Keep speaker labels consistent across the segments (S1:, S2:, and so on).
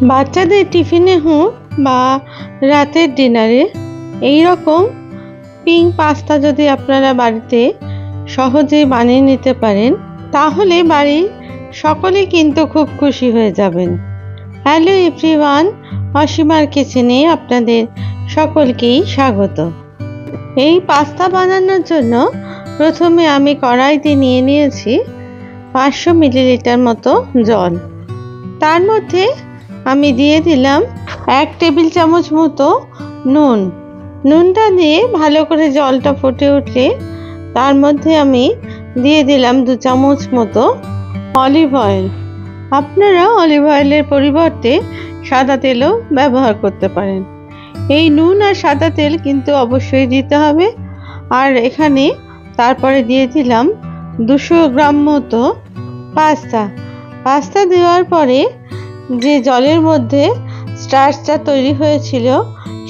S1: বাচ্চাদের টিফিনে হোক বা রাতের ডিনারে এই রকম পিঙ্ক পাস্তা যদি আপনারা বাড়িতে সহজেই বানিয়ে নিতে পারেন তাহলে বাড়ির সকলে কিন্তু খুব খুশি হয়ে যাবেন। হ্যালো এভরিওয়ান, অসীমার কিচেনে আপনাদের সকলকেই স্বাগত। এই পাস্তা বানানোর জন্য প্রথমে আমি কড়াইতে নিয়ে নিয়েছি 500 মিলিলিটার মতো জল। তার মধ্যে আমি দিয়ে দিলাম 1 টেবিল চামচ মতো নুনটা দিয়ে ভালো করে জলটা ফুটে উঠলে তার মধ্যে আমি দিয়ে দিলাম 2 চামচ মতো অলিভ অয়েল। আপনারা অলিভ অয়েলের পরিবর্তে সাদা তেলও ব্যবহার করতে পারেন। এই নুন আর সাদা তেল কিন্তু অবশ্যই দিতে হবে। আর এখানে তারপরে দিয়ে দিলাম 200 গ্রাম মতো পাস্তা দেওয়ার পরে যে জলের মধ্যে স্টার্চটা তৈরি হয়েছিল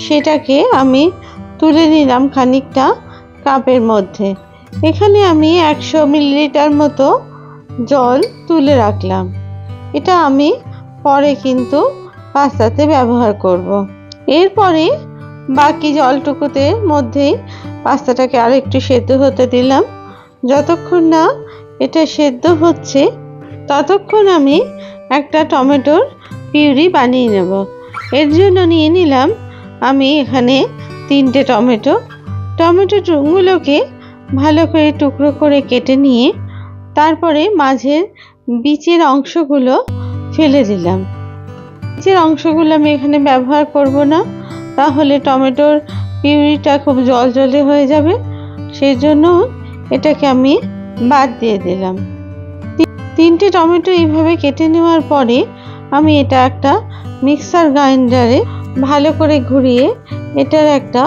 S1: সেটাকে আমি তুলে নিলাম খানিকটা কাপের মধ্যে। এখানে আমি 100 মিলিলিটার মতো জল তুলে রাখলাম। এটা আমি পরে কিন্তু পাস্তাতে ব্যবহার করব। এরপরে বাকি জলটুকুতে মধ্যেই পাস্তাটাকে আরেকটু সেদ্ধ হতে দিলাম। যতক্ষণ না এটা সেদ্ধ হচ্ছে ততক্ষণ আমি একটা টমেটোর পিউরি বানিয়ে নেব। এর জন্য নিয়ে নিলাম আমি এখানে 3টে টমেটোগুলোকে ভালো করে টুকরো করে কেটে নিয়ে তারপরে মাঝের বীজের অংশগুলো ফেলে দিলাম। বীজের অংশগুলো আমি এখানে ব্যবহার করব না, তাহলে টমেটোর পিউরিটা খুব জলজলে হয়ে যাবে। সেই জন্য এটাকে আমি বাদ দিয়ে দিলাম। 3টে টমেটো এইভাবে কেটে নেওয়ার পরে আমি এটা একটা মিক্সার গ্রাইন্ডারে ভালো করে ঘুরিয়ে এটার একটা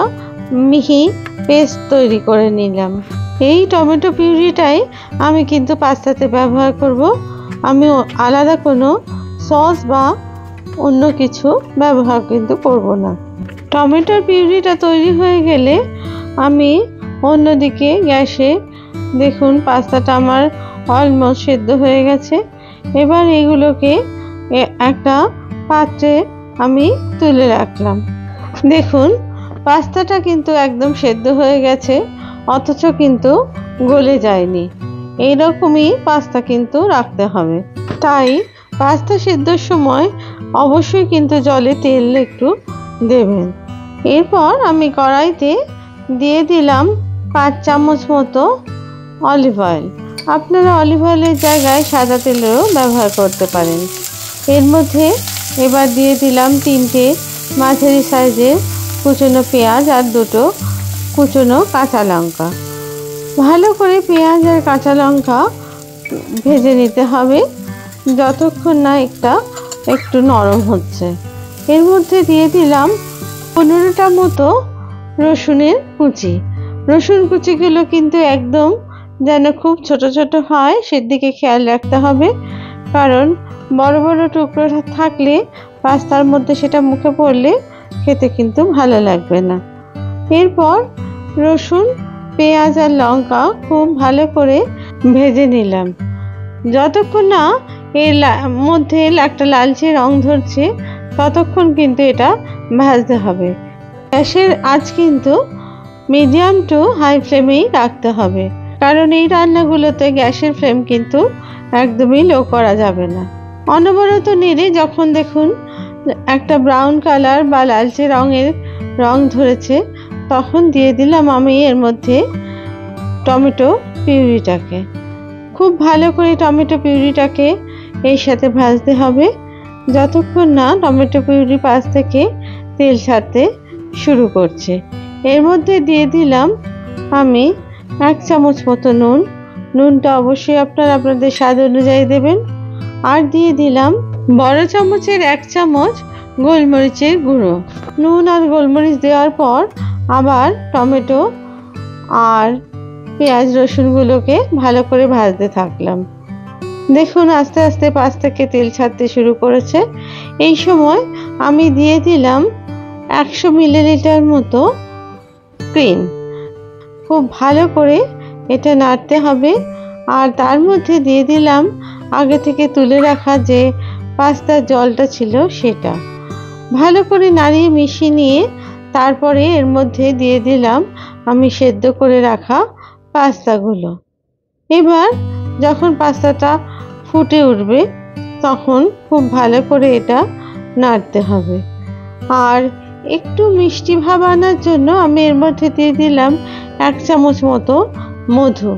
S1: মিহি পেস্ট তৈরি করে নিলাম। এই টমেটো পিউরিটাই আমি কিন্তু পাস্তাতে ব্যবহার করব। আমি আলাদা কোনো সস বা অন্য কিছু ব্যবহার কিন্তু করব না। টমেটোর পিউরিটা তৈরি হয়ে গেলে আমি অন্যদিকে গ্যাসে দেখুন পাস্তাটা আমার অলমোস্ট সেদ্ধ হয়ে গেছে। এবার এগুলোকে একটা পাত্রে আমি তুলে রাখলাম। দেখুন পাস্তাটা কিন্তু একদম সেদ্ধ হয়ে গেছে, অথচ কিন্তু গলে যায়নি। এইরকমই পাস্তা কিন্তু রাখতে হবে। তাই পাস্তা সেদ্ধর সময় অবশ্যই কিন্তু জলে তেল একটু দেবেন। এরপর আমি কড়াইতে দিয়ে দিলাম 5 চামচ মতো অলিভ অয়েল। আপনারা অলিভ অয়েলের জায়গায় সাদা তেলেরও ব্যবহার করতে পারেন। এর মধ্যে এবার দিয়ে দিলাম 3টে মাঝারি সাইজের কুচনো পেঁয়াজ আর 2টো কুচনো কাঁচা লঙ্কা। ভালো করে পেঁয়াজ আর কাঁচা লঙ্কা ভেজে নিতে হবে যতক্ষণ না এটা একটু নরম হচ্ছে। এর মধ্যে দিয়ে দিলাম 15টা মতো রসুনের কুচি। রসুন কুচিগুলো কিন্তু একদম যেন খুব ছোট ছোট হয় সেদিকে খেয়াল রাখতে হবে, কারণ বড় বড় টুকরো থাকলে পাস্তার মধ্যে সেটা মুখে পড়লে খেতে কিন্তু ভালো লাগবে না। এরপর রসুন, পেঁয়াজ আর লঙ্কা খুব ভালো করে ভেজে নিলাম। যতক্ষণ না এর মধ্যে একটা লালচে রং ধরছে ততক্ষণ কিন্তু এটা ভাজতে হবে। গ্যাসের আঁচ কিন্তু মিডিয়াম টু হাই ফ্লেমেই রাখতে হবে, কারণ এই রান্নাগুলোতে গ্যাসের ফ্লেম কিন্তু একদমই লো করা যাবে না। অনবরত নেড়ে যখন দেখুন একটা ব্রাউন কালার বা লালচে রং ধরেছে তখন দিয়ে দিলাম আমি এর মধ্যে টমেটো পিউরিটাকে। খুব ভালো করে টমেটো পিউরিটাকে এর সাথে ভাজতে হবে যতক্ষণ না টমেটো পিউরি পাশ থেকে তেল ছাড়তে শুরু করছে। এর মধ্যে দিয়ে দিলাম আমি 1 চামচ মতো নুনটা অবশ্যই আপনারা আপনাদের স্বাদ অনুযায়ী দেবেন। আর দিয়ে দিলাম বড় চামচের 1 চামচ গোলমরিচের গুঁড়ো। নুন আর গোলমরিচ দেওয়ার পর আবার টমেটো আর পেঁয়াজ রসুনগুলোকে ভালো করে ভাজতে থাকলাম। দেখুন আস্তে আস্তে পাশ থেকে তেল ছাড়তে শুরু করেছে। এই সময় আমি দিয়ে দিলাম 100 মিলিলিটার মতো ক্রিম। খুব ভালো করে এটা নাড়তে হবে। আর তার মধ্যে দিয়ে দিলাম আগে থেকে তুলে রাখা যে পাস্তার জলটা ছিল সেটা ভালো করে নাড়িয়ে মিশিয়ে নিয়ে তারপরে এর মধ্যে দিয়ে দিলাম আমি সেদ্ধ করে রাখা পাস্তাগুলো। এবার যখন পাস্তাটা ফুটে উঠবে তখন খুব ভালো করে এটা নাড়তে হবে। আর একটু মিষ্টি ভাব আনার জন্য আমি এর মধ্যে দিয়ে দিলাম 1 চামচ মতো মধু,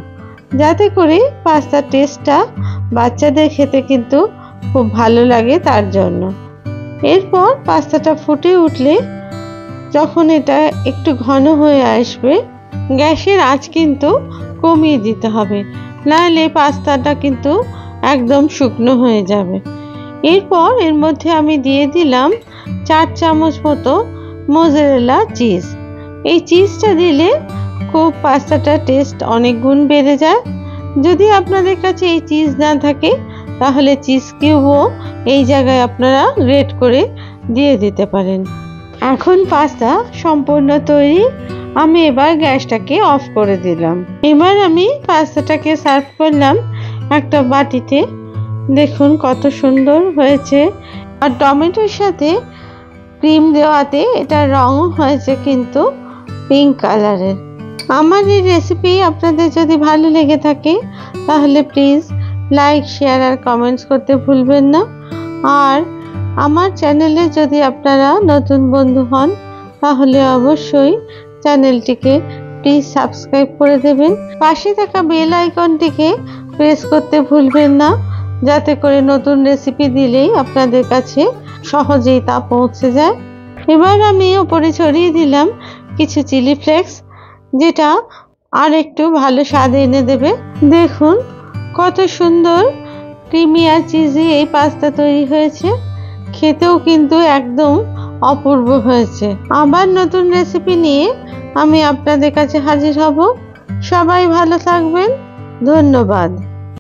S1: যাতে করে পাস্তার টেস্টটা বাচ্চাদের খেতে কিন্তু খুব ভালো লাগে তার জন্য। এরপর পাস্তাটা ফুটে উঠলে যখন এটা একটু ঘন হয়ে আসবে গ্যাসের আঁচ কিন্তু কমিয়ে দিতে হবে, নাহলে পাস্তাটা কিন্তু একদম শুকনো হয়ে যাবে। এরপর এর মধ্যে আমি দিয়ে দিলাম 4 চামচ মতো মোজারেলা চিজ। এই চিজটা দিলে খুব পাস্তাটার টেস্ট অনেক গুণ বেড়ে যায়। যদি আপনাদের কাছে এই চিজ না থাকে তাহলে চিজ কিউবও এই জায়গায় আপনারা গ্রেট করে দিয়ে দিতে পারেন। এখন পাস্তা সম্পূর্ণ তৈরি। আমি এবার গ্যাসটাকে অফ করে দিলাম। এবার আমি পাস্তাটাকে সার্ভ করলাম একটা বাটিতে। দেখুন কত সুন্দর হয়েছে, আর টমেটোর সাথে ক্রিম দেওয়াতে এটার রঙ হয়েছে কিন্তু পিঙ্ক কালারের। আমার এই রেসিপি আপনাদের যদি ভালো লেগে থাকে তাহলে প্লিজ লাইক, শেয়ার আর কমেন্টস করতে ভুলবেন না। আর আমার চ্যানেলে যদি আপনারা নতুন বন্ধু হন তাহলে অবশ্যই চ্যানেলটিকে প্লিজ সাবস্ক্রাইব করে দেবেন। পাশে থাকা বেল আইকনটিকে প্রেস করতে ভুলবেন না, যাতে করে নতুন রেসিপি দিলেই আপনাদের কাছে সহজেই তা পৌঁছে যায়। এবার আমি উপরে ছড়িয়ে দিলাম কিছু চিলি ফ্লেক্স, যেটা আর একটু ভালো স্বাদ এনে দেবে। দেখুন কত সুন্দর ক্রিমি আর চিজি এই পাস্তা তৈরি হয়েছে, খেতেও কিন্তু একদম অপূর্ব হয়েছে। আবার নতুন রেসিপি নিয়ে আমি আপনাদের কাছে হাজির হব। সবাই ভালো থাকবেন। ধন্যবাদ।